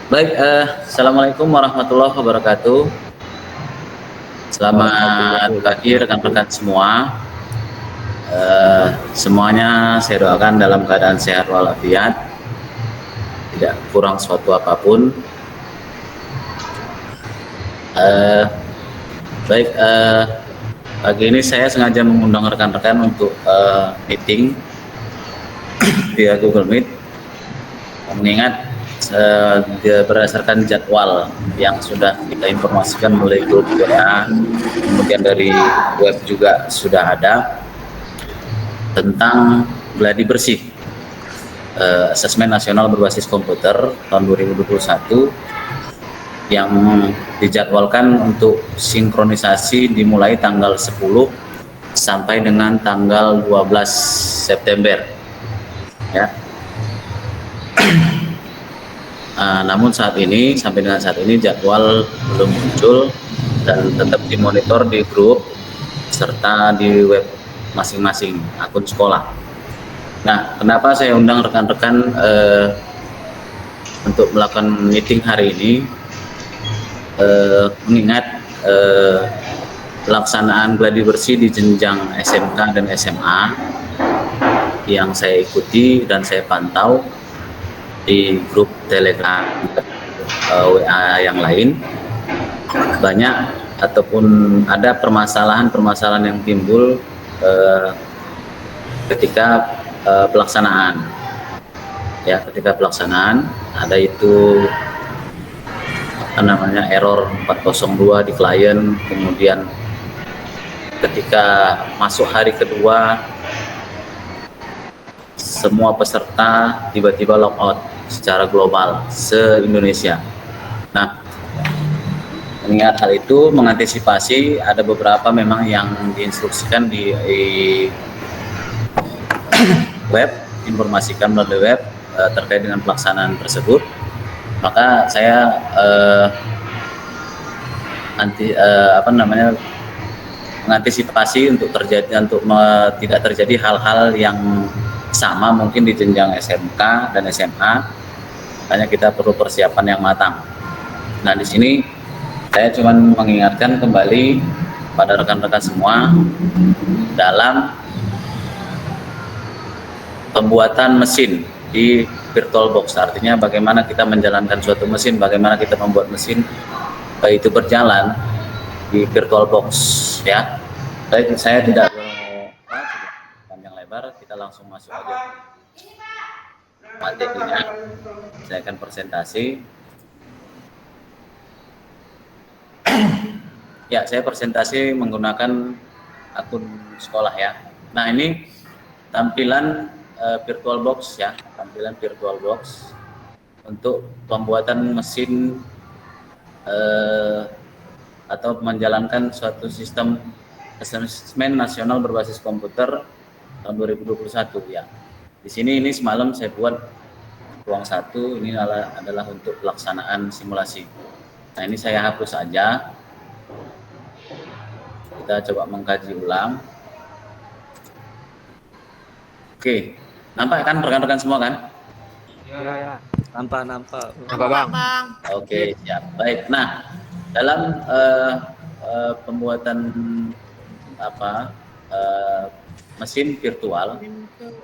Baik, Assalamualaikum warahmatullahi wabarakatuh. Selamat Warahmatullahi pagi wabarakatuh. rekan-rekan semua. Semuanya saya doakan dalam keadaan sehat walafiat, tidak kurang suatu apapun. Eh, Baik, pagi ini saya sengaja mengundang rekan-rekan untuk meeting via Google Meet, mengingat berdasarkan jadwal yang sudah kita informasikan melalui grup WA, kemudian dari web juga sudah ada tentang gladi bersih, asesmen nasional berbasis komputer tahun 2021 yang dijadwalkan untuk sinkronisasi dimulai tanggal 10 sampai dengan tanggal 12 September ya. Namun sampai dengan saat ini jadwal belum muncul dan tetap dimonitor di grup serta di web masing-masing akun sekolah. Nah, kenapa saya undang rekan-rekan untuk melakukan meeting hari ini? Mengingat pelaksanaan gladi bersih di jenjang SMK dan SMA yang saya ikuti dan saya pantau di grup Telegram WA yang lain, banyak ataupun ada permasalahan-permasalahan yang timbul ketika pelaksanaan ada itu error 402 di klien, kemudian ketika masuk hari kedua semua peserta tiba-tiba logout secara global se-Indonesia. Nah, mengingat hal itu, mengantisipasi ada beberapa memang yang diinstruksikan di web, informasikan melalui web terkait dengan pelaksanaan tersebut. Maka saya mengantisipasi untuk tidak terjadi hal-hal yang sama mungkin di jenjang SMK dan SMA. Makanya kita perlu persiapan yang matang. Nah, di sini saya cuma mengingatkan kembali pada rekan-rekan semua dalam pembuatan mesin di VirtualBox. Artinya bagaimana kita menjalankan suatu mesin, bagaimana kita membuat mesin baik itu berjalan di VirtualBox ya. Baik, saya tidak panjang lebar, kita langsung masuk aja materinya. Saya akan presentasi. Ya, saya presentasi menggunakan akun sekolah ya. Nah, ini tampilan VirtualBox ya, tampilan VirtualBox untuk pembuatan mesin atau menjalankan suatu sistem asesmen nasional berbasis komputer tahun 2021 ya. Di sini ini semalam saya buat ruang 1, ini adalah untuk pelaksanaan simulasi. Nah, ini saya hapus saja. Kita coba mengkaji ulang. Oke, nampak kan rekan-rekan semua kan? Ya. Nampak. Nampak Bang. Oke, siap. Baik. Nah, dalam pembuatan mesin virtual,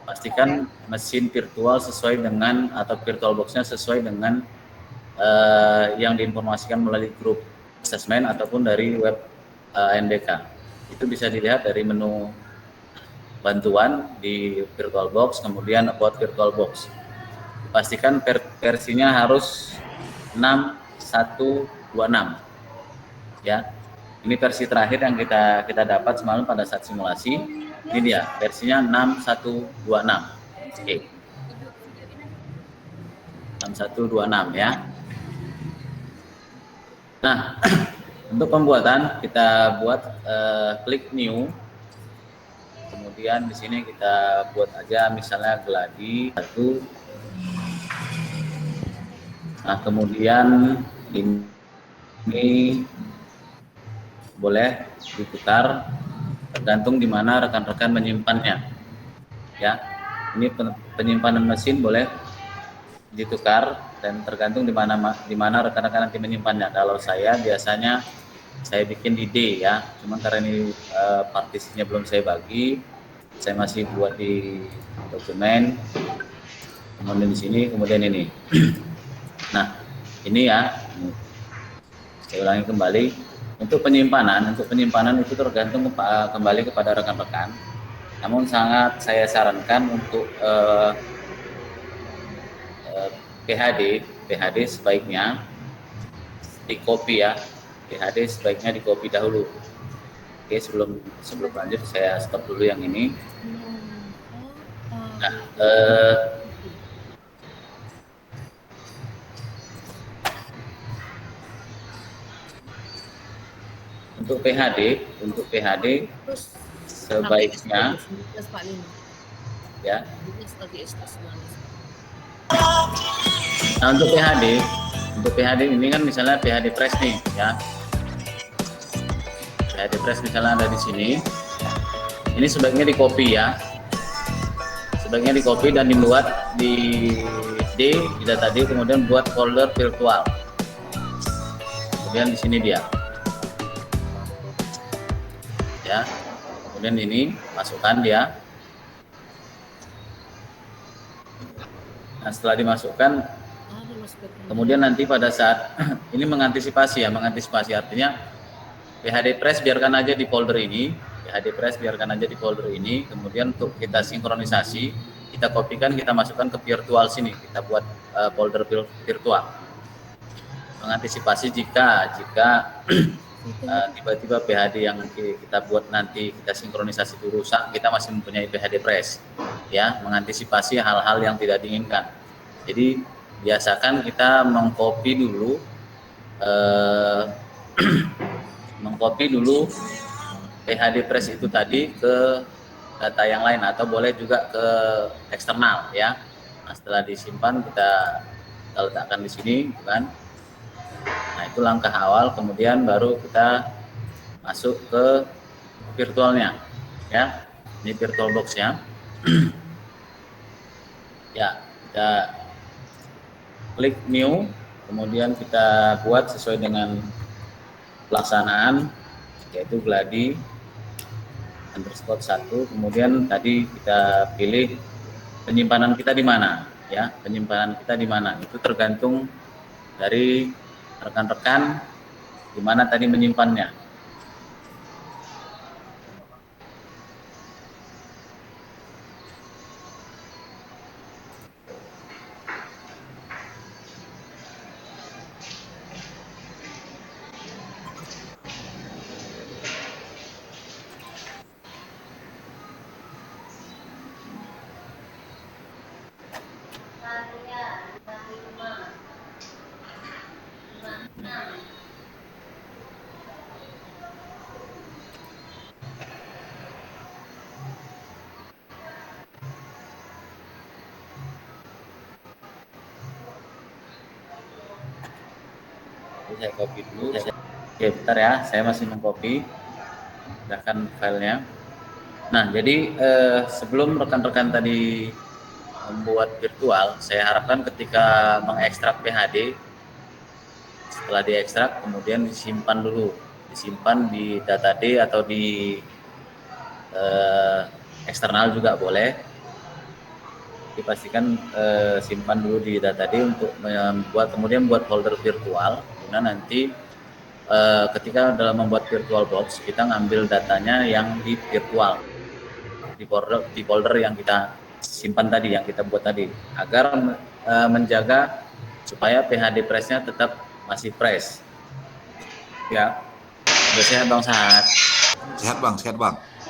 pastikan mesin virtual sesuai dengan atau VirtualBox-nya sesuai dengan yang diinformasikan melalui grup asesmen ataupun dari web NDK. Itu bisa dilihat dari menu bantuan di VirtualBox, kemudian about VirtualBox. Pastikan versinya harus 6126 ya. Ini versi terakhir yang kita dapat semalam pada saat simulasi. Ini dia versinya 6126. Oke. 6126 ya. Nah, untuk pembuatan kita buat klik new. Kemudian di sini kita buat aja misalnya gladi 1. Nah, kemudian ini boleh diputar tergantung di mana rekan-rekan menyimpannya. Ya. Ini penyimpanan mesin boleh ditukar dan tergantung di mana rekan-rekan nanti menyimpannya. Kalau saya biasanya saya bikin di D ya, cuma karena ini partisinya belum saya bagi, saya masih buat di dokumen, kemudian di sini, kemudian ini. Nah, ini ya, saya ulangi kembali. Untuk penyimpanan itu tergantung kembali kepada rekan-rekan. Namun sangat saya sarankan untuk PHD sebaiknya di copy ya. PHD sebaiknya di copy dahulu. Oke, sebelum lanjut saya stop dulu yang ini. Nah, untuk PHD sebaiknya ya. Nah, untuk PHD ini kan misalnya PHD press nih ya. PHD press misalnya ada di sini. Ini sebaiknya di copy ya. Sebaiknya di copy dan dibuat di D, di data D, kemudian buat folder virtual. Kemudian di sini dia. Ya. Kemudian ini masukkan dia. Nah, setelah dimasukkan, kemudian nanti pada saat ini mengantisipasi artinya PHD press biarkan aja di folder ini, kemudian untuk kita sinkronisasi, kita kopikan, kita masukkan ke virtual sini, kita buat folder virtual. Mengantisipasi jika tiba-tiba PHD yang kita buat nanti kita sinkronisasi itu rusak, kita masih mempunyai PHD press ya, mengantisipasi hal-hal yang tidak diinginkan. Jadi biasakan kita mengcopy dulu PHD press itu tadi ke data yang lain atau boleh juga ke eksternal ya. Nah, setelah disimpan kita letakkan di sini, kan? Nah, itu langkah awal, kemudian baru kita masuk ke virtualnya ya. Ini virtual box-nya. Ya, kita klik new, kemudian kita buat sesuai dengan pelaksanaan, yaitu gladi _1. Kemudian tadi kita pilih penyimpanan kita di mana ya, itu tergantung dari rekan-rekan di mana tadi menyimpannya. Saya copy dulu. Oke, bentar ya, saya masih mengcopy. Silahkan filenya. Nah, jadi sebelum rekan-rekan tadi membuat virtual, saya harapkan ketika mengekstrak PHD, setelah diekstrak kemudian disimpan di data D atau di eksternal juga boleh. Dipastikan simpan dulu di data D untuk kemudian buat folder virtual. Kemudian nanti ketika dalam membuat virtual box, kita ngambil datanya yang di virtual, di folder yang kita simpan tadi, yang kita buat tadi, agar menjaga supaya PHD press-nya tetap masih fresh. Ya, biasanya Bang Sahat. Sehat bang.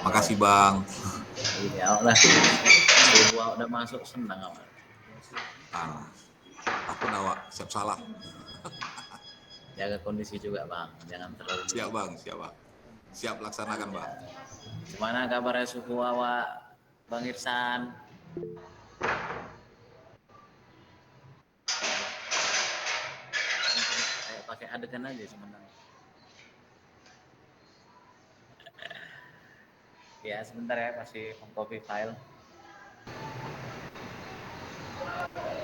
Makasih bang. Iya lah, udah masuk senang awal. Aku nawak siap salah. Jaga kondisi juga bang, jangan terlalu. Siap bang. Siap laksanakan bang. Gimana kabarnya suku awak, Bang Irsan? Pakai adegan aja sebentar. Ya sebentar ya, masih mengcopy file.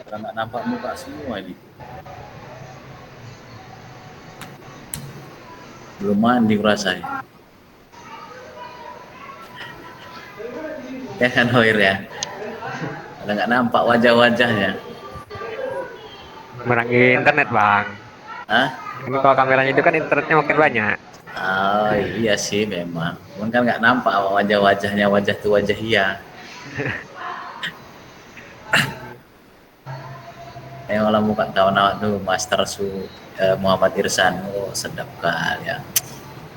Nggak nampak muka semua ini. Belum mandi rasanya. Ya kan Hoir ya? Ada nggak nampak wajah-wajahnya? Merangi internet, Bang. Hah? Ini kalau kameranya itu kan internetnya makin banyak. Oh iya sih memang. Cuman kan nggak nampak wajah-wajahnya, wajah tuh wajah iya. Yang malah muka kawan awak tuh Master Muhammad Irsan. Oh sedap kali ya.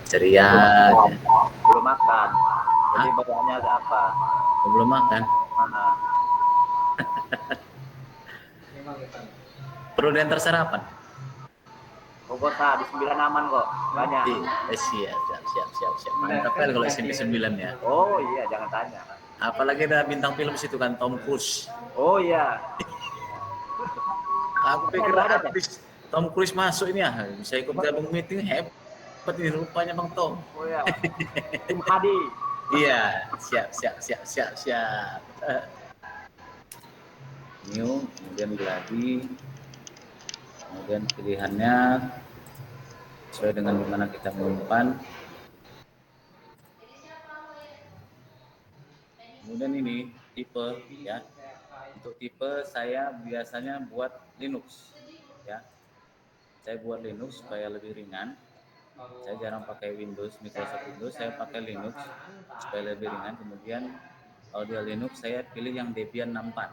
Ceria. Belum makan. Jadi Hah? badannya ada apa? Oh, belum makan. Mana? Perlu diantar sarapan. Bogor di 9 aman kok. Banyak. Siap. Mantap kali kalau SMP 9 ya. Oh iya, jangan tanya. Apalagi ada bintang film situ kan Tom Cruise. Oh iya. Aku pikir Ada, habis Tom Cruise masuk ini ya bisa ikut gabung meeting hebat ini rupanya Bang Tom. Oh iya. Tim Hadi. Iya, siap. New, kemudian gladi, kemudian pilihannya sesuai dengan dimana kita menyimpan. Kemudian ini tipe ya. Untuk tipe saya biasanya buat Linux ya. Saya buat Linux supaya lebih ringan. Saya jarang pakai Windows, Microsoft Windows, saya pakai Linux supaya lebih ringan. Kemudian kalau dia Linux saya pilih yang Debian 64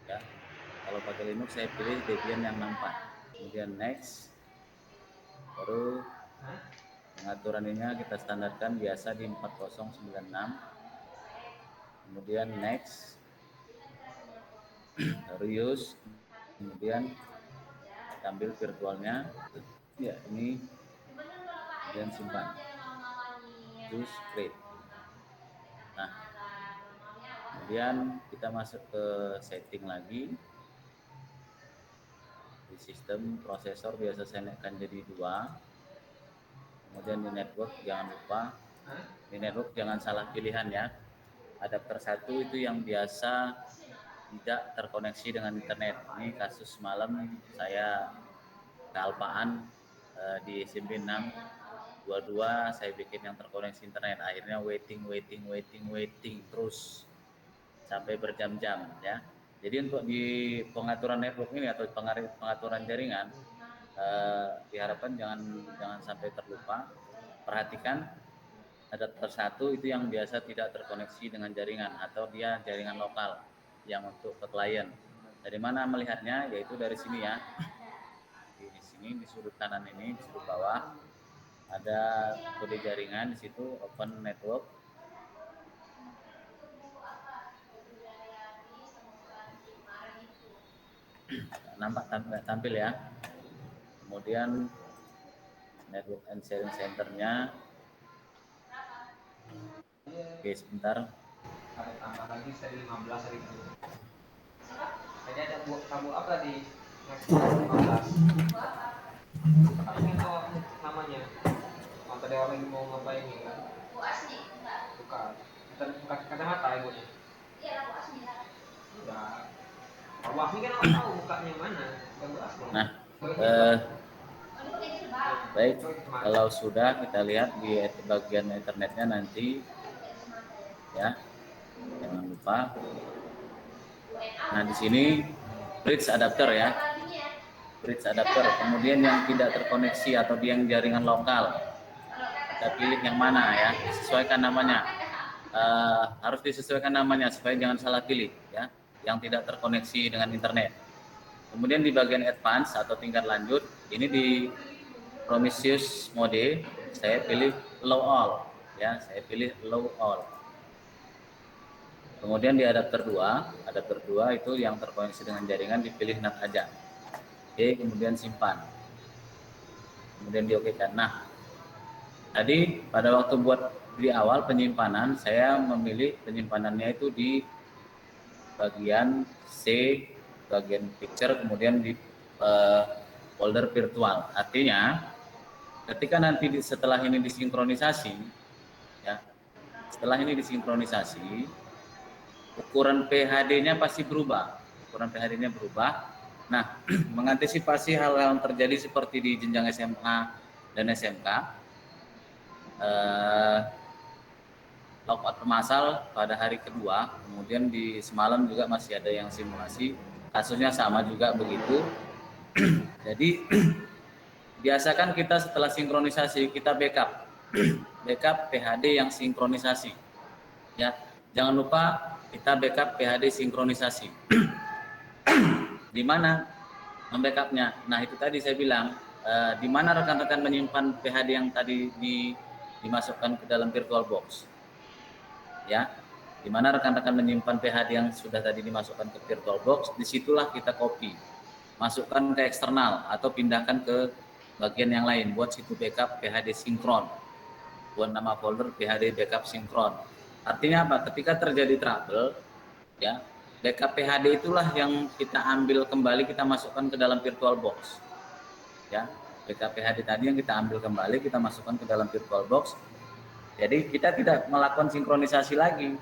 ya. Kalau pakai Linux saya pilih Debian yang 64. Kemudian next, baru pengaturan ini kita standarkan biasa di 4096. Kemudian next, baru use, kemudian ambil virtualnya ya ini, kemudian simpan, choose create. Nah kemudian kita masuk ke setting lagi. Di sistem prosesor biasa saya naikkan jadi 2. Kemudian di network jangan lupa, di network jangan salah pilihan ya. Adapter 1 itu yang biasa tidak terkoneksi dengan internet. Ini kasus semalam saya kealpaan di SMP 6 dua saya bikin yang terkoneksi internet, akhirnya waiting terus sampai berjam-jam ya. Jadi untuk di pengaturan network ini atau pengaturan jaringan diharapkan jangan sampai terlupa. Perhatikan adapter 1 itu yang biasa tidak terkoneksi dengan jaringan atau dia jaringan lokal yang untuk ke klien. Dari mana melihatnya? Yaitu dari sini ya. Di sini di sudut kanan ini, di sudut bawah ada kode jaringan, di situ open network. Nampak tampil ya. Kemudian network and sharing centernya. Oke sebentar. Ada tambah lagi seri 15 hari itu. Tadi ada tamu apa di 15? Aku ingin tahu namanya. Kalau tadi orang lagi mau ngapain nih kan? Bukan. Bukan kacamata ibunya. Udah. Bu Asmi kan aku tahu mukanya mana. Bukan Bu Asmi. Nah, baik, kalau sudah kita lihat di bagian internetnya nanti ya, jangan lupa. Nah di sini bridge adapter ya, bridge adapter. Kemudian yang tidak terkoneksi atau yang jaringan lokal, kita pilih yang mana ya, disesuaikan namanya. Harus disesuaikan namanya supaya jangan salah pilih ya, yang tidak terkoneksi dengan internet. Kemudian di bagian advance atau tingkat lanjut, ini di Prometheus mode saya pilih low all ya, saya pilih low all. Kemudian di adapter 2 itu yang terkoneksi dengan jaringan dipilih NAT aja. Oke, kemudian simpan. Kemudian diokekan. Nah, tadi pada waktu buat di awal penyimpanan saya memilih penyimpanannya itu di bagian C, bagian picture, kemudian di folder virtual. Artinya ketika nanti setelah ini disinkronisasi ya, setelah ini disinkronisasi ukuran PHD-nya pasti berubah. ukuran PHD-nya berubah. Nah, mengantisipasi hal-hal yang terjadi seperti di jenjang SMA dan SMK, lockout masal pada hari kedua, kemudian di semalam juga masih ada yang simulasi, kasusnya sama juga begitu. Jadi biasakan kita setelah sinkronisasi kita backup PHD yang sinkronisasi, ya. Jangan lupa kita backup PHD sinkronisasi. Di mana membackupnya? Nah, itu tadi saya bilang, di mana rekan-rekan menyimpan PHD yang tadi dimasukkan ke dalam virtual box, ya. Di mana rekan-rekan menyimpan PHD yang sudah tadi dimasukkan ke virtual box, disitulah kita copy, masukkan ke eksternal atau pindahkan ke bagian yang lain, buat situ backup PHD sinkron, buat nama folder PHD backup sinkron. Artinya apa? Ketika terjadi trouble, ya, backup PHD itulah yang kita ambil kembali, kita masukkan ke dalam virtual box, ya. Backup PHD tadi yang kita ambil kembali, kita masukkan ke dalam virtual box. Jadi kita tidak melakukan sinkronisasi lagi.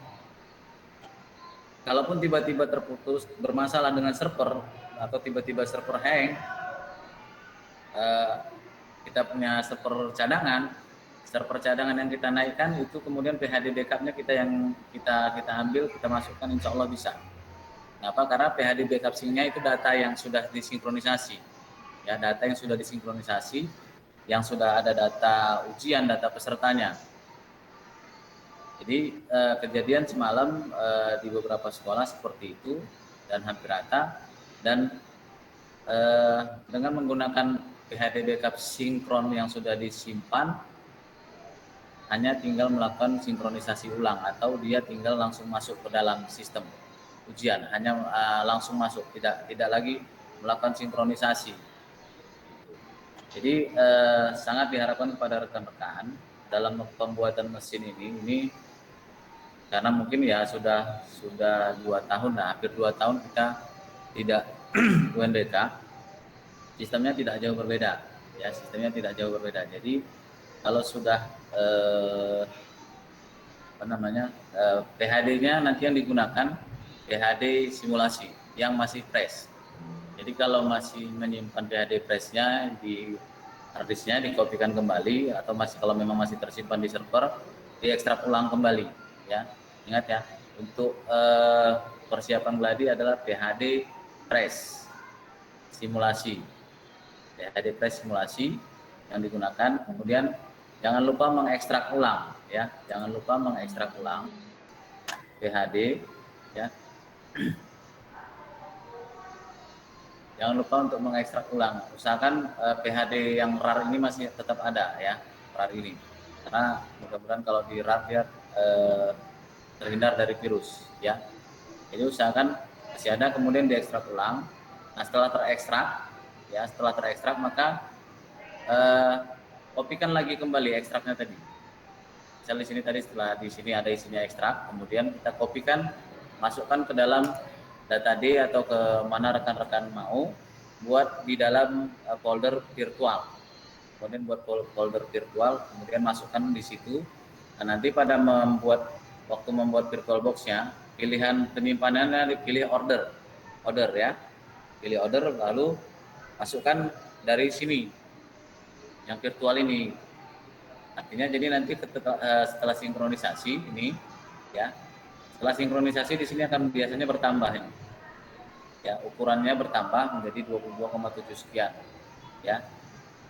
Kalaupun tiba-tiba terputus, bermasalah dengan server, atau tiba-tiba server hang, kita punya server cadangan yang kita naikkan itu, kemudian PHD backupnya kita ambil, kita masukkan, insya Allah bisa. Kenapa? Karena PHD backup syncnya itu data yang sudah disinkronisasi, ya, data yang sudah disinkronisasi, yang sudah ada data ujian, data pesertanya. Jadi kejadian semalam di beberapa sekolah seperti itu dan hampir rata, dan dengan menggunakan PHD backup sinkron yang sudah disimpan, hanya tinggal melakukan sinkronisasi ulang, atau dia tinggal langsung masuk ke dalam sistem ujian, hanya langsung masuk, tidak lagi melakukan sinkronisasi. Jadi sangat diharapkan kepada rekan-rekan dalam pembuatan mesin ini karena mungkin ya sudah 2 tahun, hampir 2 tahun kita tidak UNBK, sistemnya tidak jauh berbeda, ya, sistemnya tidak jauh berbeda. Jadi kalau sudah PHD-nya nanti yang digunakan PHD simulasi yang masih fresh. Jadi kalau masih menyimpan PHD fresh-nya di harddisknya, dikopikan kembali, atau kalau memang masih tersimpan di server, diekstrak ulang kembali, ya. Ingat ya, untuk persiapan gladi adalah PHD fresh simulasi, PHD fresh simulasi yang digunakan. Kemudian jangan lupa mengekstrak ulang, ya, jangan lupa mengekstrak ulang PHD, ya. Jangan lupa untuk mengekstrak ulang. Usahakan PHD yang RAR ini masih tetap ada, ya, RAR ini, karena mudah-mudahan kalau di RAR dia terhindar dari virus, ya. Jadi usahakan masih ada, kemudian diekstrak ulang. Nah, setelah terekstrak, maka kopikan lagi kembali ekstraknya tadi. Misal di sini tadi, setelah di sini ada isinya ekstrak, kemudian kita kopikan, masukkan ke dalam data D atau ke mana rekan-rekan mau, buat di dalam folder virtual. Kemudian buat folder virtual, kemudian masukkan di situ. Nah, nanti pada waktu membuat virtual box-nya, pilihan penyimpanannya dipilih order, ya. Pilih order, lalu masukkan dari sini yang virtual ini. Artinya jadi nanti setelah sinkronisasi ini, ya, setelah sinkronisasi di sini akan biasanya bertambah, ya, ukurannya bertambah menjadi 22,7 sekian, ya,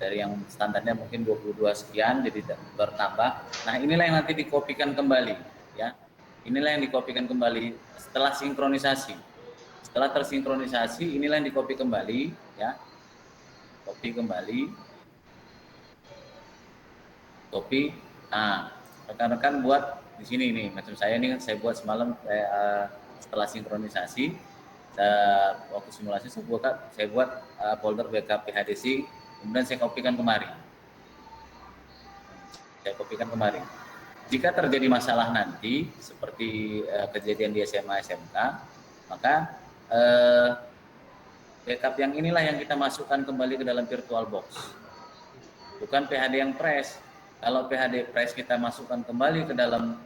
dari yang standarnya mungkin 22 sekian, jadi bertambah. Nah, inilah yang nanti dikopikan kembali, ya, inilah yang dikopikan kembali setelah sinkronisasi. Setelah tersinkronisasi, inilah yang dikopi kembali, ya, kopi kembali. Kopi. Nah, rekan-rekan buat di sini nih, macam saya ini, saya buat semalam setelah sinkronisasi, waktu simulasi saya buat folder backup PHDC, kemudian saya kopikan kemari. Jika terjadi masalah nanti seperti kejadian di SMA SMK, maka backup yang inilah yang kita masukkan kembali ke dalam virtual box, bukan PHD yang fresh. Kalau PHD fresh kita masukkan kembali ke dalam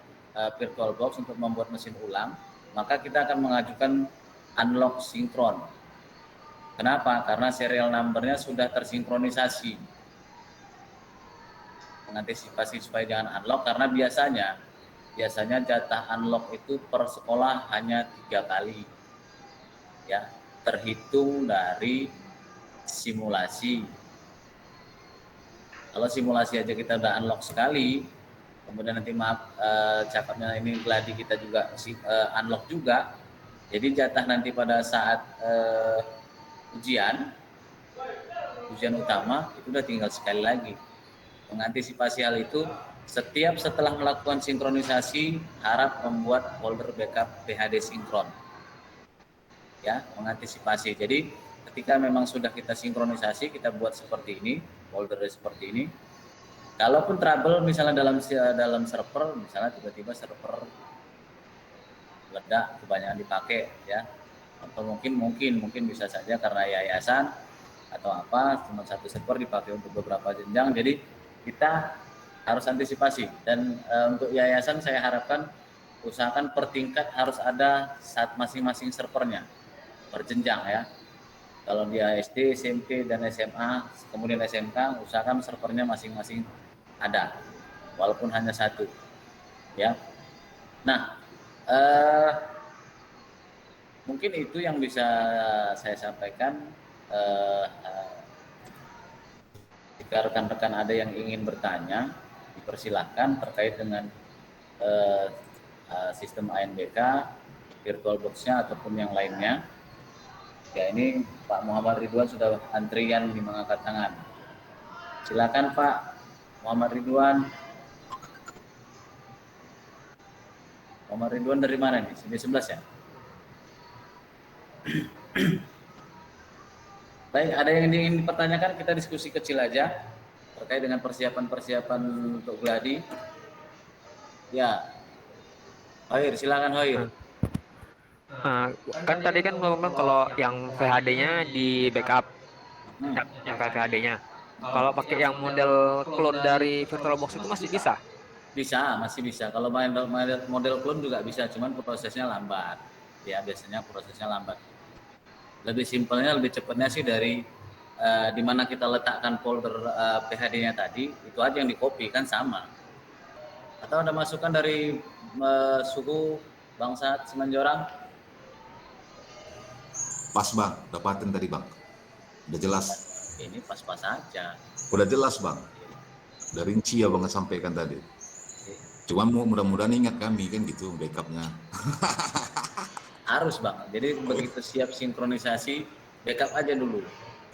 virtual box untuk membuat mesin ulang, maka kita akan mengajukan unlock sinkron. Kenapa? Karena serial numbernya sudah tersinkronisasi. Mengantisipasi supaya jangan unlock, karena biasanya jatah unlock itu per sekolah hanya 3 kali, ya, terhitung dari simulasi. Kalau simulasi aja kita udah unlock sekali, kemudian nanti cakapnya ini gladi kita juga unlock juga, jadi jatah nanti pada saat ujian utama itu udah tinggal sekali lagi. Mengantisipasi hal itu, setelah melakukan sinkronisasi harap membuat folder backup PHD sinkron, ya, mengantisipasi. Jadi ketika memang sudah kita sinkronisasi, kita buat seperti ini, foldernya seperti ini. Kalaupun trouble misalnya dalam server, misalnya tiba-tiba server meledak, kebanyakan dipakai, ya, atau mungkin bisa saja karena yayasan atau apa, cuma satu server dipakai untuk beberapa jenjang, jadi kita harus antisipasi. Dan untuk yayasan saya harapkan usahakan per tingkat harus ada saat masing-masing servernya per jenjang, ya. Kalau dia SD, SMP, dan SMA, kemudian SMK, usahakan servernya masing-masing ada, walaupun hanya satu, ya. Nah, mungkin itu yang bisa saya sampaikan. Jika rekan-rekan ada yang ingin bertanya, dipersilahkan terkait dengan sistem ANBK, VirtualBox-nya ataupun yang lainnya. Ya, ini Pak Muhammad Ridwan sudah antrian di mengangkat tangan. Silakan Pak Muhammad Ridwan. Muhammad Ridwan dari mana nih? Sini 11 ya? Baik, ada yang ingin dipertanyakan, kita diskusi kecil aja terkait dengan persiapan untuk gladi. Ya, Hoir, silakan Hoir. Kan tadi kan ngomong kalau yang VHD-nya di backup, yang VHD-nya. Kalau pakai yang model clone dari VirtualBox itu masih bisa? Bisa, masih bisa. Kalau model clone juga bisa, cuman prosesnya lambat. Ya, biasanya prosesnya lambat. Lebih simpelnya, lebih cepatnya sih dari di mana kita letakkan folder PHD-nya tadi, itu aja yang di-copy, kan sama. Atau ada masukan dari suku bangsa Semenjorang? Pas bang, dapatin tadi bang. Udah jelas. Ini pas-pas aja. Udah jelas bang. Udah rinci ya bang sampaikan tadi. Cuman mudah-mudahan ingat kami kan gitu backupnya. Harus bang. Jadi begitu siap sinkronisasi, backup aja dulu.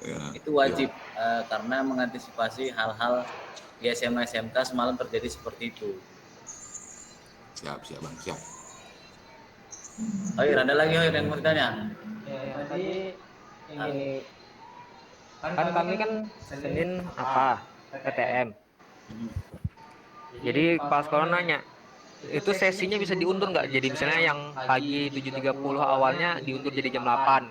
Ya, Itu wajib karena mengantisipasi hal-hal di SMA SMK semalam terjadi seperti itu. Siap bang, siap. Hoir, ada lagi Hoir yang mau ditanya? Ya, tadi ini kan kami kan Senin apa PTM. Jadi pas sekolah nanya, itu sesinya bisa diundur nggak? Jadi misalnya yang pagi 7.30 awalnya diundur jadi jam 8.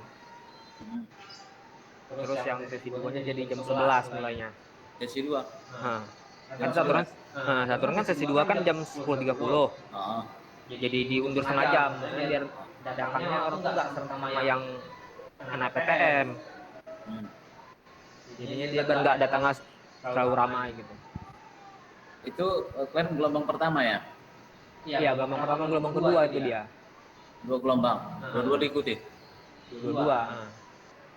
Terus yang sesi 2-nya jadi jam 11 mulainya. Sesi 2. Nah, kan saturan kan sesi 2 kan jam 10.30. Jadi diundur setengah jam, biar datangnya orang tuh nggak sama yang anak PTM. Jadinya dia kan nggak datang terlalu ramai gitu. Itu kalian gelombang pertama ya? Iya, gelombang pertama, gelombang kedua itu dia. 2 gelombang, dua-dua diikuti. Dua-dua.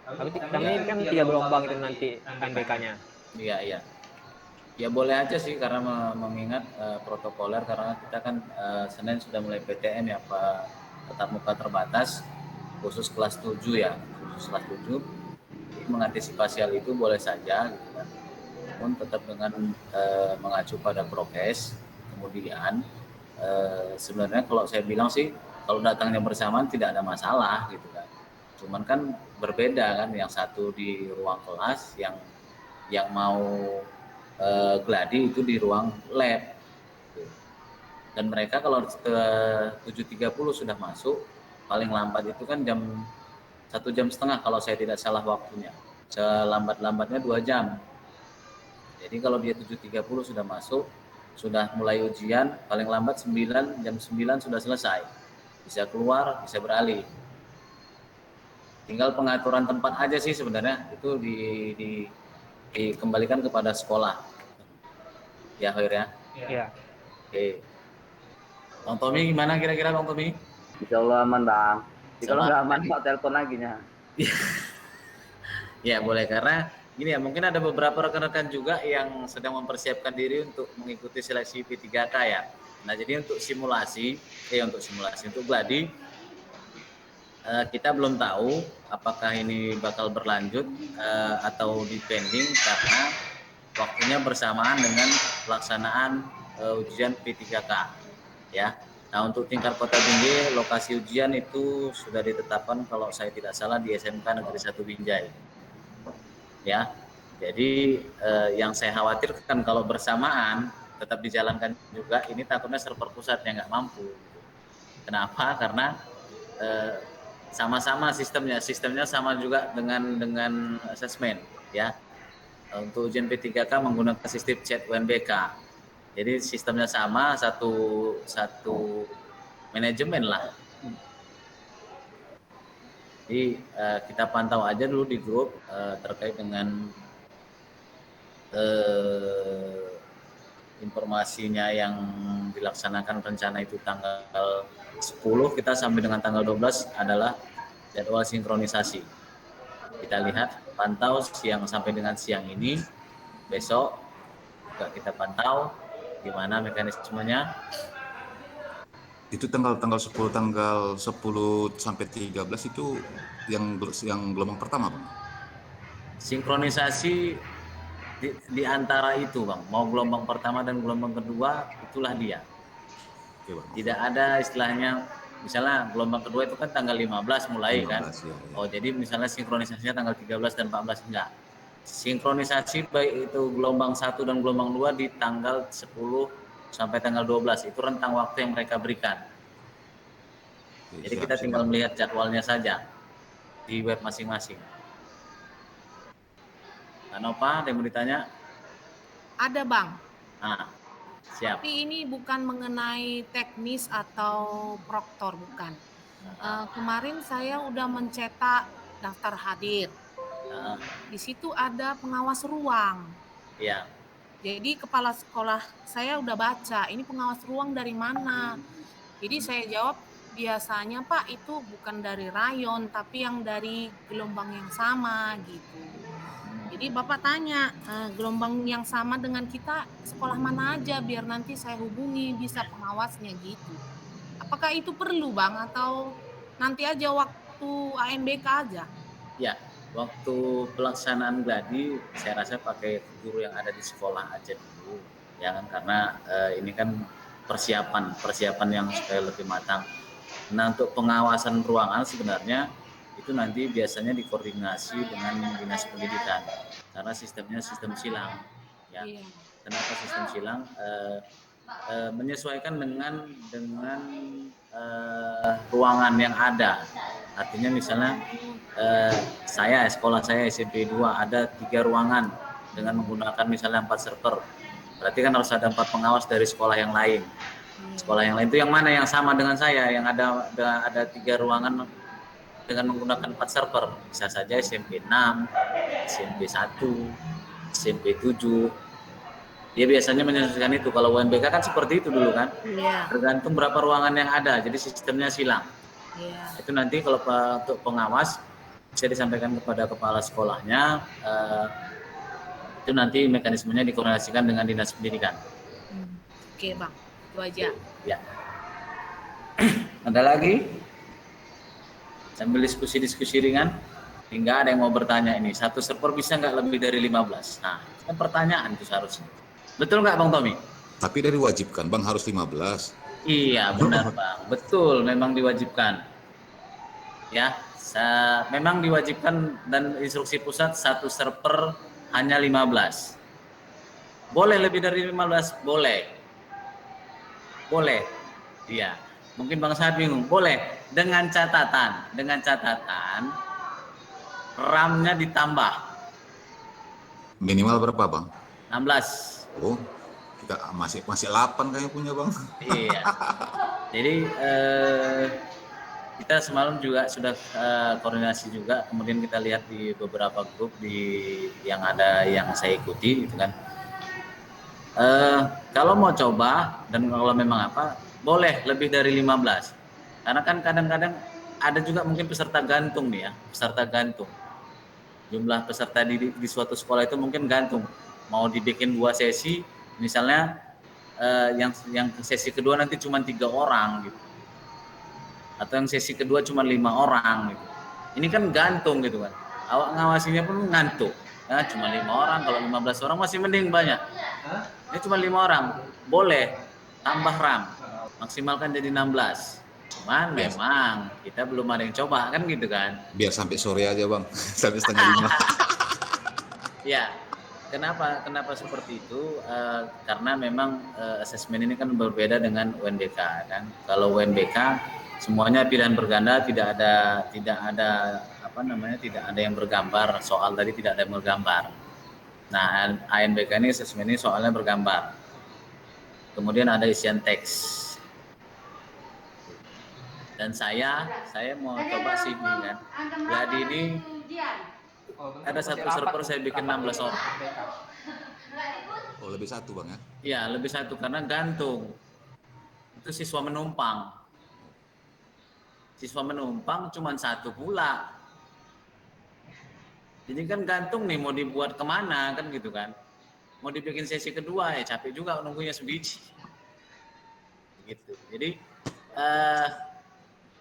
Kami kan 3 gelombang itu nanti NBK-nya. Iya. Ya boleh aja sih, karena mengingat protokoler, karena kita kan Senin sudah mulai PTM ya Pak, tatap muka terbatas khusus kelas 7 ya, khusus kelas 7. Jadi mengantisipasi hal itu boleh saja gitu kan. Namun tetap dengan mengacu pada prokes. Kemudian sebenarnya kalau saya bilang sih, kalau datangnya bersamaan tidak ada masalah gitu kan. Cuman kan berbeda kan, yang satu di ruang kelas, yang mau gladi itu di ruang lab. Dan mereka kalau ke 7.30 sudah masuk, paling lambat itu kan jam 1,5 jam kalau saya tidak salah waktunya. Selambat-lambatnya 2 jam. Jadi kalau dia 7.30 sudah masuk, sudah mulai ujian, paling lambat jam 9 sudah selesai. Bisa keluar, bisa beralih. Tinggal pengaturan tempat aja sih sebenarnya, itu dikembalikan kepada sekolah. Ya, Hoir ya. Iya. Oke. Bang Tommy gimana kira-kira Bang Tommy? Insya Allah aman bang. Jadi kalau Sama. nggak aman Pak telepon lagi nya. Ya boleh, karena gini ya, mungkin ada beberapa rekan-rekan juga yang sedang mempersiapkan diri untuk mengikuti seleksi P3K ya. Nah jadi untuk untuk gladi, kita belum tahu apakah ini bakal berlanjut atau dipending karena waktunya bersamaan dengan pelaksanaan ujian P3K ya. Nah untuk tingkat kota tinggi, lokasi ujian itu sudah ditetapkan kalau saya tidak salah di SMK Negeri 1 Binjai ya. Jadi yang saya khawatirkan kalau bersamaan tetap dijalankan juga, ini takutnya server pusatnya nggak mampu. Kenapa? Karena sama-sama sistemnya sama juga dengan asesmen ya. Untuk ujian P3K menggunakan sistem chat UNBK. Jadi sistemnya sama, satu manajemen lah. Jadi kita pantau aja dulu di grup terkait dengan informasinya yang dilaksanakan rencana itu tanggal 10, kita sampai dengan tanggal 12 adalah jadwal sinkronisasi. Kita lihat, pantau siang sampai dengan siang ini. Besok juga kita pantau gimana mekanismenya. Itu tanggal 10 sampai 13 itu yang gelombang pertama, Bang. Sinkronisasi di antara itu, Bang. Mau gelombang pertama dan gelombang kedua, itulah dia. Oke, Bang. Tidak ada istilahnya, misalnya gelombang kedua itu kan tanggal 15 mulai 15, kan. Ya. Oh, jadi misalnya sinkronisasinya tanggal 13 dan 14 enggak. Sinkronisasi baik itu gelombang 1 dan gelombang 2 di tanggal 10 sampai tanggal 12, itu rentang waktu yang mereka berikan. Jadi kita tinggal melihat jadwalnya saja di web masing-masing. Nova, ada yang mau ditanya? Ada Bang. Nah, siap. Tapi ini bukan mengenai teknis atau proktor, bukan. Kemarin saya udah mencetak daftar hadir. Di situ ada pengawas ruang. Iya. Jadi kepala sekolah saya udah baca, ini pengawas ruang dari mana? Jadi saya jawab, biasanya Pak itu bukan dari rayon, tapi yang dari gelombang yang sama gitu. Jadi Bapak tanya, gelombang yang sama dengan kita sekolah mana aja biar nanti saya hubungi bisa pengawasnya gitu. Apakah itu perlu Bang atau nanti aja waktu AMBK aja? Ya, waktu pelaksanaan gladi saya rasa pakai guru yang ada di sekolah aja dulu, ya kan, karena ini kan persiapan yang supaya lebih matang. Nah untuk pengawasan ruangan sebenarnya itu nanti biasanya dikoordinasi dengan dinas pendidikan karena sistemnya sistem silang ya. Iya. Kenapa sistem silang? Menyesuaikan dengan ruangan yang ada. Artinya misalnya sekolah saya SMP 2 ada 3 ruangan dengan menggunakan misalnya 4 server. Berarti kan harus ada 4 pengawas dari sekolah yang lain. Sekolah yang lain itu yang mana yang sama dengan saya, yang ada 3 ruangan dengan menggunakan 4 server. Bisa saja SMP 6, SMP 1, SMP 7. Dia biasanya menyesuaikan itu. Kalau UNBK kan seperti itu dulu kan. Iya. Tergantung berapa ruangan yang ada. Jadi sistemnya silang. Iya. Itu nanti kalau untuk pengawas bisa disampaikan kepada kepala sekolahnya. Itu nanti mekanismenya dikoordinasikan dengan dinas pendidikan. Oke Bang, itu aja. Ya. Ada lagi? Sambil diskusi ringan, hingga ada yang mau bertanya ini, satu server bisa nggak lebih dari 15? Nah, kan pertanyaan itu seharusnya. Betul nggak Bang Tommy? Tapi dari wajibkan Bang harus 15. Iya benar Bang, betul, memang diwajibkan. Ya, memang diwajibkan dan instruksi pusat satu server hanya 15. Boleh lebih dari 15? Boleh. Boleh. Iya. Mungkin Bang Saad bingung. Boleh. Dengan catatan RAM-nya ditambah. Minimal berapa Bang? 16. Oh, kita masih 8 kayaknya punya Bang. Iya. Jadi kita semalam juga sudah koordinasi juga, kemudian kita lihat di beberapa grup yang saya ikuti gitu kan. Kalau mau coba dan kalau memang boleh lebih dari 15. Karena kan kadang-kadang ada juga mungkin peserta gantung nih ya, peserta gantung. Jumlah peserta di suatu sekolah itu mungkin gantung. Mau dibikin 2 sesi, misalnya yang sesi kedua nanti cuma 3 orang gitu. Atau yang sesi kedua cuma 5 orang gitu. Ini kan gantung gitu kan. Awak ngawasinya pun ngantuk. Nah, cuma 5 orang, kalau 15 orang masih mending banyak. Ini cuma 5 orang, boleh tambah RAM, maksimalkan jadi 16. Cuman memang kita belum ada yang coba kan gitu kan. Biar sampai sore aja Bang, sampai setengah 5. Ya, kenapa seperti itu? Karena memang asesmen ini kan berbeda dengan UNBK kan. Kalau UNBK semuanya pilihan berganda, tidak ada yang bergambar, soal tadi tidak ada yang bergambar. Nah, ANBK ini asesmen ini soalnya bergambar. Kemudian ada isian teks. Dan saya mau coba CV kan. Jadi ini ada satu server saya bikin 16 orang. Oh, lebih satu Bang ya? Iya, lebih satu karena gantung. Itu siswa menumpang. Siswa menumpang cuma 1 pula. Jadi kan gantung nih mau dibuat kemana kan gitu kan. Mau dibikin sesi kedua ya capek juga nunggunya sebiji. Gitu. Jadi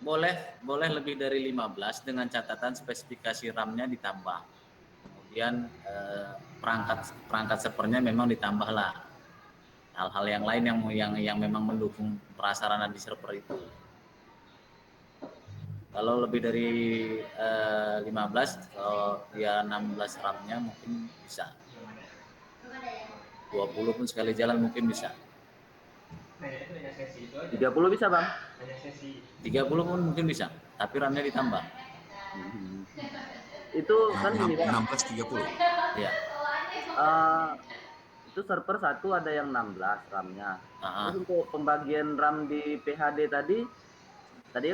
boleh lebih dari 15 dengan catatan spesifikasi RAM-nya ditambah. Kemudian perangkat servernya memang ditambahlah. Hal-hal yang lain yang memang mendukung prasarana di server itu. Kalau lebih dari 15, kalau dia 16 RAM-nya mungkin bisa. 20 pun sekali jalan mungkin bisa. 30 bisa Bang? 30 pun mungkin bisa, tapi RAM-nya ditambah. Itu kan ini Bang. 16 30. Ya. Itu server 1 ada yang 16 RAM-nya. Terus untuk pembagian RAM di PHD tadi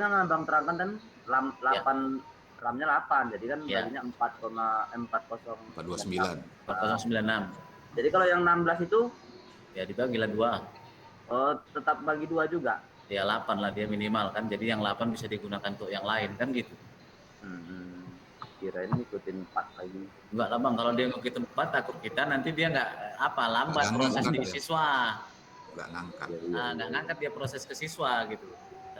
kan Bang terangkan kan RAM 8 RAM-nya 8, jadi kan baginya 409. Jadi kalau yang 16 itu ya dibagilah 2. Tetap bagi 2 juga. Ya 8 lah dia minimal kan. Jadi yang 8 bisa digunakan untuk yang lain kan gitu. Kirain ngikutin 4 lagi. Enggak lah Bang, kalau dia ngikutin 4 takut kita nanti dia lambat proses di siswa. Enggak ngangkat. Enggak ngangkat dia proses ke siswa gitu.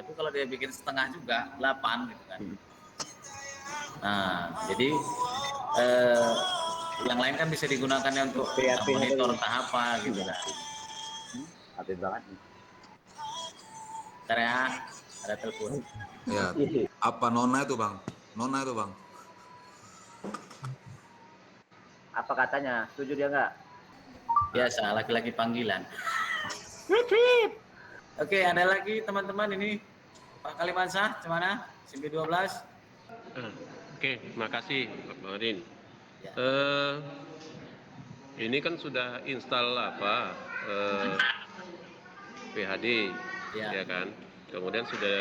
Tapi kalau dia bikin setengah juga 8 gitu kan. Nah, jadi yang lain kan bisa digunakannya untuk monitor entah apa gitu kan. Hati banget nih. Bentar ya, ada telepon. Ya, apa Nona itu Bang? Apa katanya? Setuju dia nggak? Biasa, laki-laki panggilan. Oke, ada lagi teman-teman ini. Pak Kalimansah, gimana? SIMP 12. Oke, terima kasih Bang Adin. Ya. Ini kan sudah install PHD, ya kan. Kemudian sudah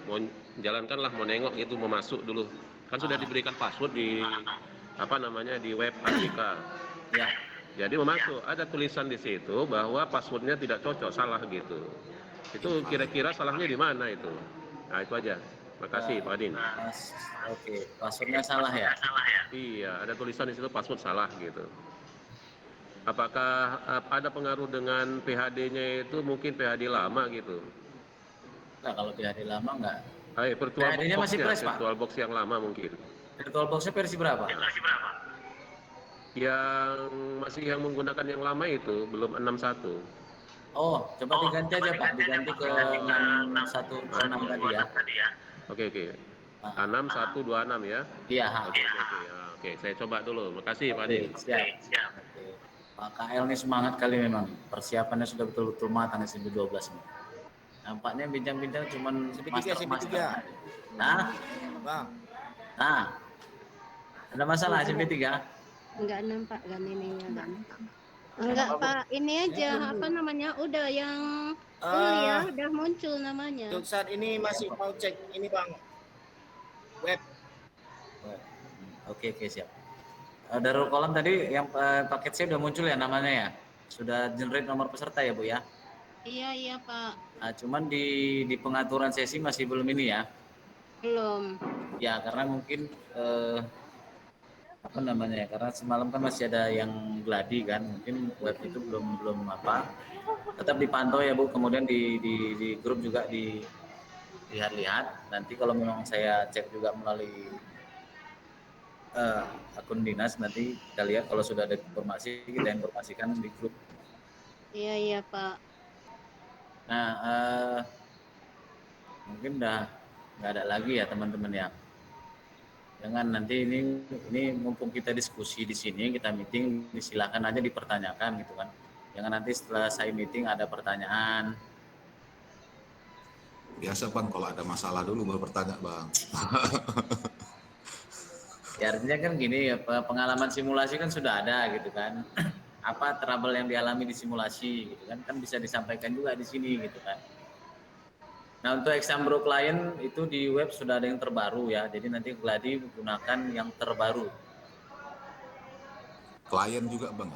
mau jalankanlah, mau nengok gitu, mau masuk dulu. Kan sudah diberikan password di di web APK. Ya. Jadi mau masuk, ada tulisan di situ bahwa passwordnya tidak cocok, salah gitu. Itu kira-kira salahnya di mana itu? Nah, itu aja. Makasih Pak Adin. Oke, passwordnya salah ya? Iya, ada tulisan di situ password salah gitu. Apakah ada pengaruh dengan PHD-nya itu mungkin PHD lama gitu? Nah, kalau PHD lama enggak. PHD-nya masih fresh, Pak? Virtual box yang lama mungkin. Virtual box-nya versi berapa? Yang menggunakan yang lama itu belum 61. Oh, coba diganti aja Pak, diganti ke 616 tadi ya. Oke. 6126 ya. Iya. Oke, saya coba dulu. Makasih Pak Adin. Siap. Pak KL ini semangat kali memang. Persiapannya sudah betul-betul matang SIMP 12 ini. Nampaknya bincang-bincang cuman master. Nah, Bang. Ada masalah SIMP 3? Enggak nampak kan ininya kan. Enggak Pak, ini aja apa namanya udah yang kuliah udah muncul namanya. Untuk saat ini masih mau cek ini Bang, web. Oke siap. Darul Kolam tadi yang paket C udah muncul ya namanya ya? Sudah generate nomor peserta ya Bu ya? Iya Pak. Nah, cuman di pengaturan sesi masih belum ini ya? Belum. Ya karena mungkin apa namanya ya, karena semalam kan masih ada yang gladi kan, mungkin web itu belum apa, tetap dipantau ya Bu, kemudian di grup juga dilihat-lihat, nanti kalau memang saya cek juga melalui akun dinas, nanti kita lihat kalau sudah ada informasi kita informasikan di grup. Iya Pak. Nah mungkin udah nggak ada lagi ya teman-teman ya. Jangan nanti ini mumpung kita diskusi di sini, kita meeting, silakan aja dipertanyakan gitu kan. Jangan nanti setelah saya meeting ada pertanyaan. Biasa Bang, kalau ada masalah dulu baru bertanya Bang. Ya artinya kan gini ya, pengalaman simulasi kan sudah ada gitu kan. Apa trouble yang dialami di simulasi gitu kan bisa disampaikan juga di sini gitu kan. Nah untuk Exambro klien itu di web sudah ada yang terbaru ya, jadi nanti Gladi menggunakan yang terbaru. Klien juga Bang?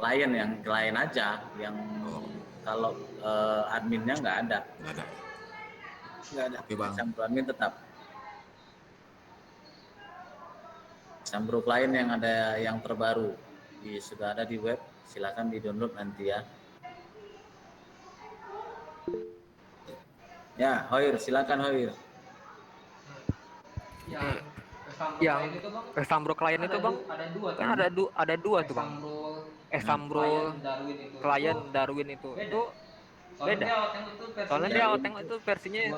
Klien aja, yang kalau adminnya nggak ada. Nggak ada. Oke Bang. Exambro admin tetap. Exambro klien yang ada yang terbaru, sudah ada di web, silakan di download nanti ya. Ya, Hoir, silakan Hoir. Yang Exambro klien itu Bang, kan ada dua tuh Bang. Exambro klien Darwin itu beda. Soalnya dia Outeng itu versinya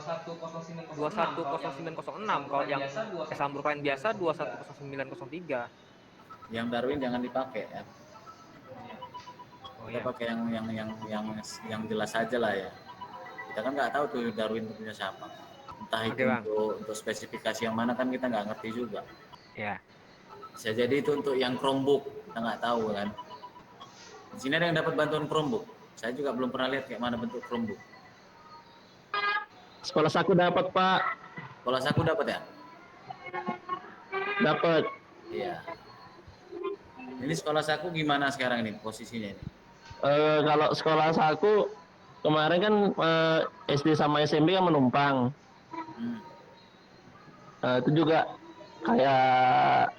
21096, kalau yang Exambro klien biasa 21903. Yang Darwin jangan dipakai ya. Kita pakai yang jelas aja lah ya. Kita kan nggak tahu tuh Darwin itu punya siapa, entah itu untuk spesifikasi yang mana kan kita nggak ngerti juga ya. Bisa jadi itu untuk yang Chromebook, kita nggak tahu kan. Di sini ada yang dapat bantuan Chromebook, saya juga belum pernah lihat kayak mana bentuk Chromebook. Sekolah Saku dapat Pak. Sekolah Saku dapat ya? Dapat. Iya. Ini Sekolah Saku gimana sekarang ini posisinya ini? Kalau Sekolah Saku kemarin kan SD sama SMP kan menumpang. Itu juga kayak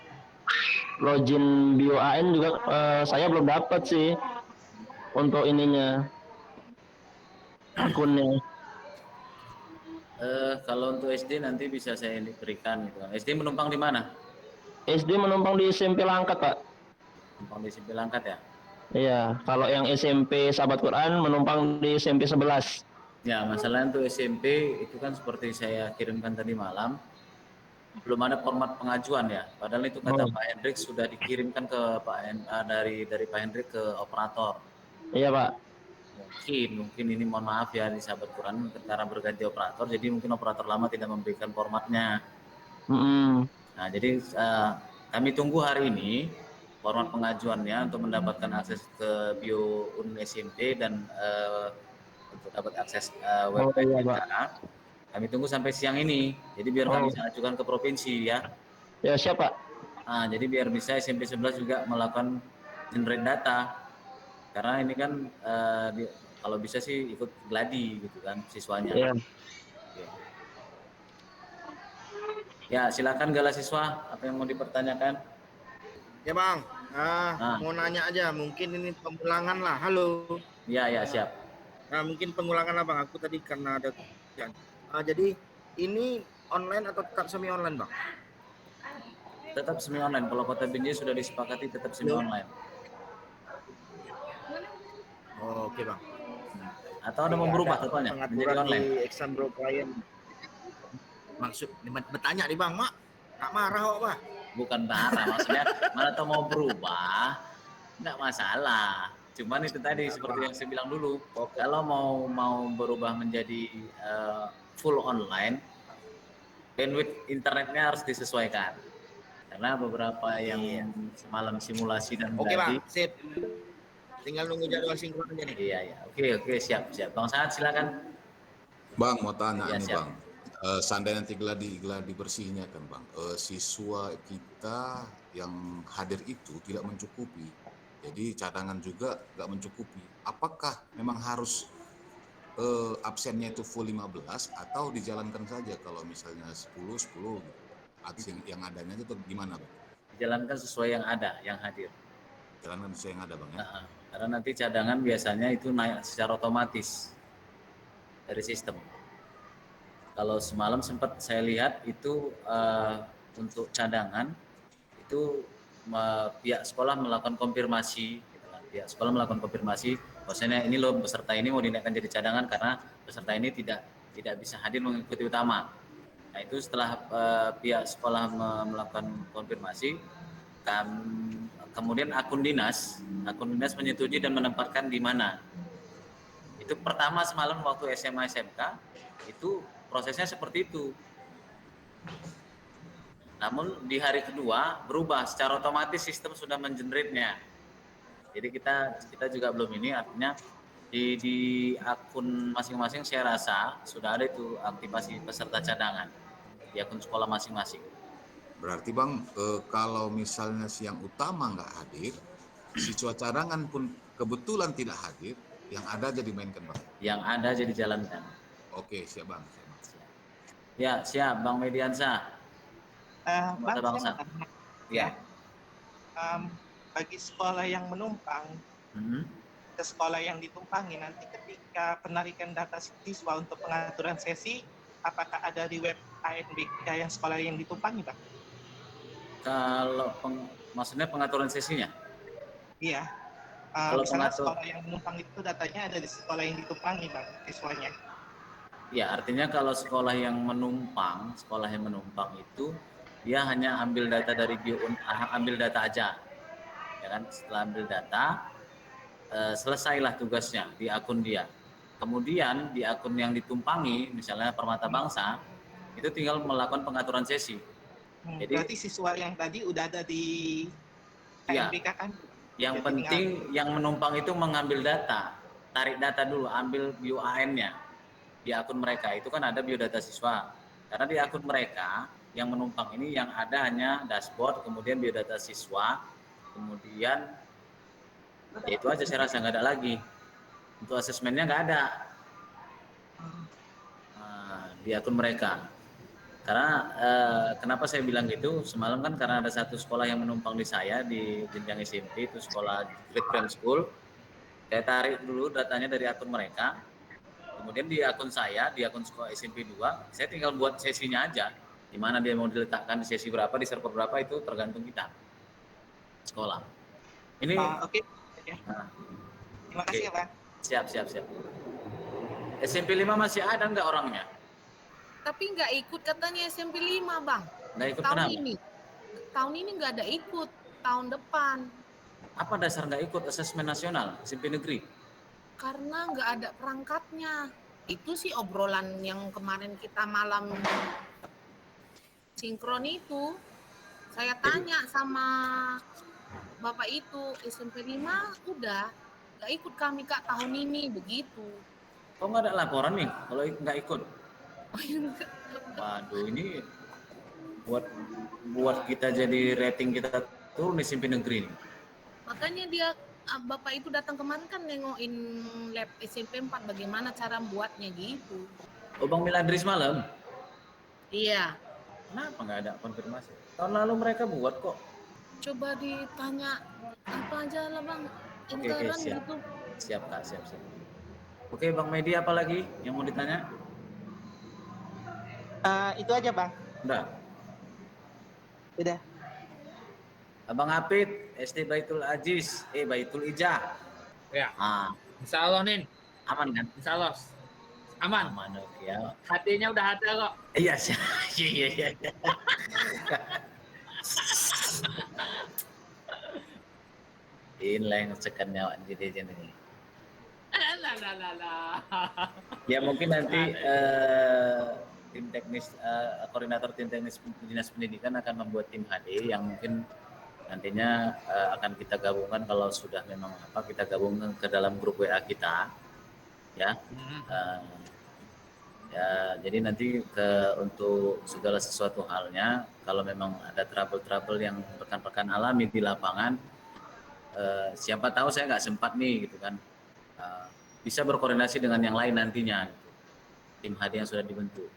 login BioAN juga saya belum dapat sih untuk ininya akunnya. Kalau untuk SD nanti bisa saya berikan gitu. SD menumpang di mana? SD menumpang di SMP Langkat Pak. Menumpang di SMP Langkat ya? Iya, kalau yang SMP Sahabat Quran menumpang di SMP 11. Ya, masalahnya untuk SMP itu kan seperti saya kirimkan tadi malam, belum ada format pengajuan ya. Padahal itu kata Pak Hendrik sudah dikirimkan ke dari Pak Hendrik ke operator. Iya Pak. Mungkin ini mohon maaf ya di Sahabat Quran karena berganti operator, jadi mungkin operator lama tidak memberikan formatnya. Nah, jadi kami tunggu hari ini format pengajuannya untuk mendapatkan akses ke BioUN SMP dan untuk dapat akses website kita. Kami tunggu sampai siang ini, jadi biar kami bisa ajukan ke provinsi ya. Ya siap Pak. Nah, jadi biar bisa SMP 11 juga melakukan generate data, karena ini kan kalau bisa sih ikut gladi gitu kan siswanya. Ya silakan Gala siswa, apa yang mau dipertanyakan? Ya Bang, mau nanya aja, mungkin ini pengulangan lah. Halo. Ya siap. Nah mungkin pengulangan lah Bang, aku tadi karena ada kerjaan. Jadi ini online atau tetap semi online Bang? Tetap semi online, kalau Kota Binjai sudah disepakati tetap semi online. Oke Bang. Atau ada mau berubah totalnya menjadi online? Di Exambro klien. Maksud bertanya nih Bang, Mak, tak marah kok Pak? Bukan marah, maksudnya mana tau mau berubah, nggak masalah. Cuman itu tadi seperti yang saya bilang dulu, kalau mau berubah menjadi full online, bandwidth internetnya harus disesuaikan. Karena beberapa yang semalam simulasi dan Oke Bang, sip. Tinggal nunggu jadwal sinkron aja nih. Iya, iya. Oke, siap. Bang Sahat silakan. Bang, mau tanya Ya, nih siap. Bang. Seandainya nanti gladi bersihnya kan Bang, siswa kita yang hadir itu tidak mencukupi. Jadi cadangan juga nggak mencukupi. Apakah memang harus absennya itu full 15 atau dijalankan saja kalau misalnya 10 gitu. Absen yang adanya itu gimana Bang? Dijalankan sesuai yang ada, yang hadir. Jalankan sesuai yang ada Bang ya? Karena nanti cadangan biasanya itu naik secara otomatis dari sistem. Kalau semalam sempat saya lihat itu untuk cadangan itu pihak sekolah melakukan konfirmasi, gitu kan. Pihak sekolah melakukan konfirmasi, bahwasanya ini loh peserta ini mau dinaikkan jadi cadangan karena peserta ini tidak bisa hadir mengikuti utama. Nah itu setelah pihak sekolah melakukan konfirmasi, kemudian akun dinas menyetujui dan menempatkan di mana. Itu pertama semalam waktu SMA SMK itu prosesnya seperti itu. Namun di hari kedua berubah secara otomatis, sistem sudah mengenerate-nya. Jadi kita juga belum ini, artinya di akun masing-masing saya rasa sudah ada itu aktivasi peserta cadangan di akun sekolah masing-masing. Berarti Bang, kalau misalnya siang utama nggak hadir, siswa cadangan pun kebetulan tidak hadir, yang ada jadi mainkan Bang? Yang ada jadi jalankan. Oke, siap Bang. Ya, siap Bang Mediansa. Bang, bangsa. Ya. Bagi sekolah yang menumpang, ke sekolah yang ditumpangi nanti ketika penarikan data siswa untuk pengaturan sesi, apakah ada di web ANBK yang sekolah yang ditumpangi, Bang? Kalau maksudnya pengaturan sesinya? Iya. Kalau misalnya sekolah yang menumpang itu datanya ada di sekolah yang ditumpangi, Bang, siswanya. Ya, artinya kalau sekolah yang menumpang itu dia hanya ambil data dari ambil data aja, ya kan? Setelah ambil data, selesailah tugasnya di akun dia. Kemudian di akun yang ditumpangi, misalnya Permata Bangsa, itu tinggal melakukan pengaturan sesi. Jadi berarti siswa yang tadi udah ada di ANBK kan? Yang penting yang menumpang itu mengambil data, tarik data dulu, ambil BioAN-nya di akun mereka. Itu kan ada biodata siswa. Karena di akun mereka yang menumpang ini yang ada hanya dashboard, kemudian biodata siswa, kemudian ya itu aja, saya rasa nggak ada lagi. Untuk asesmennya nggak ada di akun mereka. Karena kenapa saya bilang gitu, semalam kan karena ada satu sekolah yang menumpang di saya di jenjang SMP, itu sekolah Great Grand School. Saya tarik dulu datanya dari akun mereka, kemudian di akun saya, di akun sekolah SMP 2, saya tinggal buat sesinya aja, di mana dia mau diletakkan di sesi berapa, di server berapa, itu tergantung kita sekolah. Ini oke. Terima kasih ya Bang. Siap. SMP 5 masih ada nggak orangnya? Tapi nggak ikut katanya SMP 5 Bang. Nggak ikut tahun kenapa? Tahun ini nggak ada ikut, tahun depan. Apa dasar nggak ikut asesmen nasional SMP negeri? Karena nggak ada perangkatnya. Itu sih obrolan yang kemarin kita malam sinkron itu. Saya tanya sama Bapak itu, SMP 5 udah nggak ikut kami Kak tahun ini, begitu. Kok nggak ada laporan nih kalau nggak ikut? Waduh, ini buat kita jadi rating kita turun di SMP negeri nih. Makanya Bapak itu datang kemarin kan nengokin lab SMP 4 bagaimana cara buatnya gitu. Oh, Bang Miladris malam? Iya. Kenapa nggak ada konfirmasi? Tahun lalu mereka buat kok. Coba ditanya apa aja lah Bang, Oke, siap. gitu. Siap Kak, siap. Oke, Bang Medi apa lagi yang mau ditanya? Itu aja Bang. Udah. Abang Apit, SD Baitul Aziz, Baitul Ijah. Ya. Insya Allah Nin. Aman kan? Insya Allah. Aman. Aman, oke ya. Hatinya udah ada kok. Iya. Inilah yang cekan nyawa jadi ini. Ya mungkin nanti tim teknis, koordinator tim teknis dinas pendidikan akan membuat tim HD yang mungkin Nantinya akan kita gabungkan kalau sudah memang kita gabungkan ke dalam grup WA kita, ya. Ya, jadi nanti untuk segala sesuatu halnya, kalau memang ada trouble-trouble yang rekan-rekan alami di lapangan, siapa tahu saya nggak sempat nih gitu kan, bisa berkoordinasi dengan yang lain nantinya, gitu. Tim HD yang sudah dibentuk,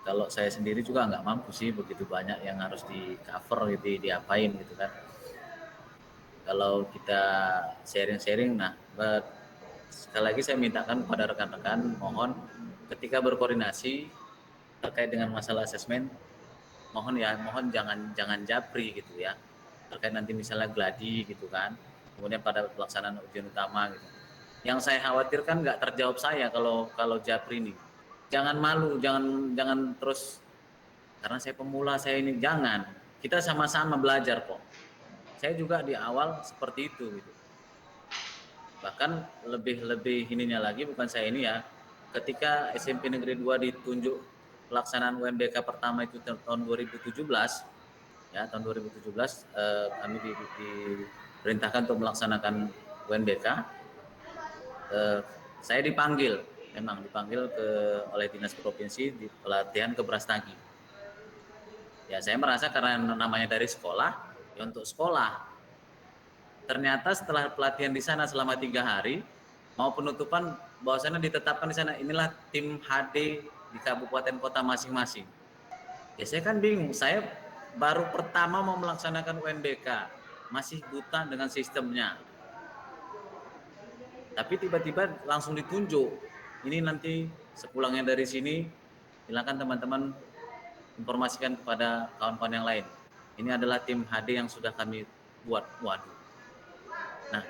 kalau saya sendiri juga nggak mampu sih, begitu banyak yang harus di cover gitu, diapain gitu kan. Kalau kita sharing-sharing, sekali lagi saya mintakan kepada rekan-rekan, mohon ketika berkoordinasi terkait dengan masalah asesmen, mohon jangan japri gitu ya, terkait nanti misalnya gladi gitu kan, kemudian pada pelaksanaan ujian utama gitu. Yang saya khawatirkan nggak terjawab saya kalau japri ini. Jangan malu, jangan terus karena saya pemula, saya ini, jangan. Kita sama-sama belajar kok. Saya juga di awal seperti itu gitu. Bahkan lebih ininya lagi, bukan saya ini ya, ketika SMP Negeri 2 ditunjuk pelaksanaan UMBK pertama itu tahun 2017 ya, tahun 2017 kami diperintahkan untuk melaksanakan UMBK. Saya dipanggil oleh dinas provinsi di pelatihan ke Brastagi. Ya, saya merasa karena namanya dari sekolah, ya untuk sekolah. Ternyata setelah pelatihan di sana selama 3 hari, mau penutupan, bahwasannya ditetapkan di sana, inilah tim HD di kabupaten kota masing-masing. Ya saya kan bingung, saya baru pertama mau melaksanakan UNBK, masih buta dengan sistemnya. Tapi tiba-tiba langsung ditunjuk, ini nanti sepulangnya dari sini, silakan teman-teman informasikan kepada kawan-kawan yang lain. Ini adalah tim HD yang sudah kami buat. Waduh. Nah,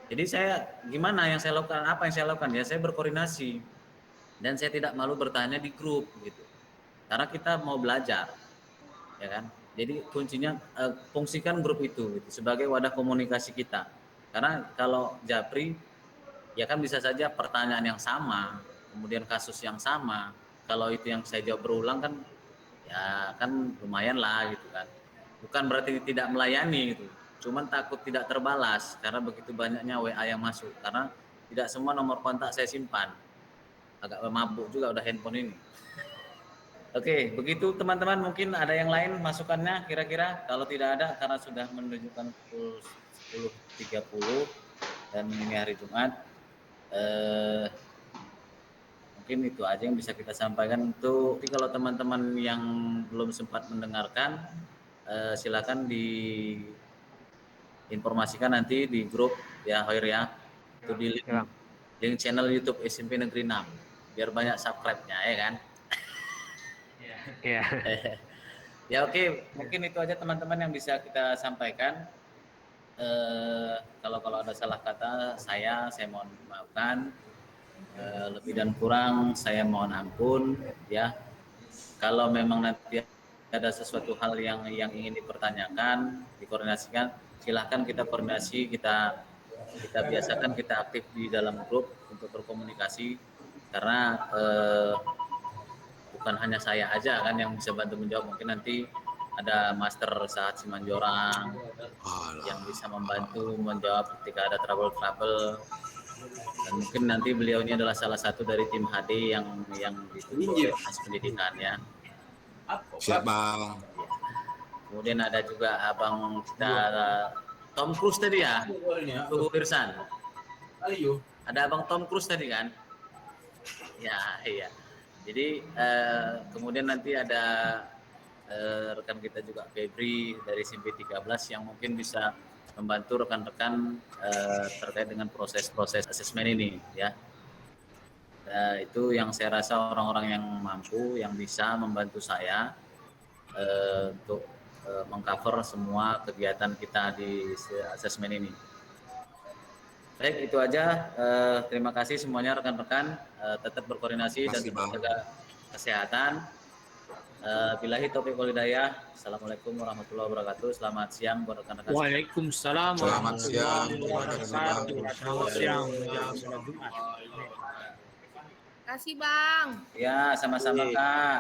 jadi saya gimana yang saya lakukan? Apa yang saya lakukan? Ya saya berkoordinasi dan saya tidak malu bertanya di grup gitu. Karena kita mau belajar, ya kan? Jadi kuncinya fungsikan grup itu gitu, sebagai wadah komunikasi kita. Karena kalau japri, ya kan bisa saja pertanyaan yang sama, kemudian kasus yang sama. Kalau itu yang saya jawab berulang kan, ya kan lumayan lah gitu kan. Bukan berarti tidak melayani gitu. Cuman takut tidak terbalas karena begitu banyaknya WA yang masuk, karena tidak semua nomor kontak saya simpan. Agak mabuk juga udah handphone ini. Oke, begitu teman-teman, mungkin ada yang lain masukannya kira-kira. Kalau tidak ada, karena sudah menunjukkan pukul 10.30 dan ini hari Jumat, mungkin itu aja yang bisa kita sampaikan. Tapi kalau teman-teman yang belum sempat mendengarkan, silakan diinformasikan nanti di grup ya Hoir ya, itu di link channel YouTube SMP Negeri 6 biar banyak subscribe-nya ya kan. Ya oke, mungkin itu aja teman-teman yang bisa kita sampaikan. Kalau ada salah kata saya mohon maafkan, lebih dan kurang saya mohon ampun ya. Kalau memang nanti ada sesuatu hal yang ingin dipertanyakan, dikoordinasikan, silahkan kita koordinasi, kita biasakan, kita aktif di dalam grup untuk berkomunikasi, karena bukan hanya saya aja kan yang bisa bantu menjawab, mungkin nanti ada Master Sahat Simanjorang yang bisa membantu menjawab ketika ada trouble, dan mungkin nanti beliau ini adalah salah satu dari tim HD yang ditunjuk oleh Dinas Pendidikan ya. Siap Bang. Kemudian ada juga abang kita Tom Cruise tadi ya, Bu Irsan. Ada abang Tom Cruise tadi kan? Ya iya. Jadi kemudian nanti ada rekan kita juga Febri dari SMP 13 yang mungkin bisa membantu rekan-rekan terkait dengan proses asesmen ini ya. Itu yang saya rasa orang-orang yang mampu, yang bisa membantu saya untuk mengcover semua kegiatan kita di asesmen ini. Baik, itu aja. Terima kasih semuanya rekan-rekan. Tetap berkoordinasi dan tetap jaga kesehatan. Billahi taufiq wal hidayah. Assalamualaikum warahmatullahi wabarakatuh. Selamat siang buat rekan-rekan. Waalaikumsalam. Selamat siang. Selamat siang. Selamat Jumat. Terima kasih Bang. Ya, sama-sama Kak.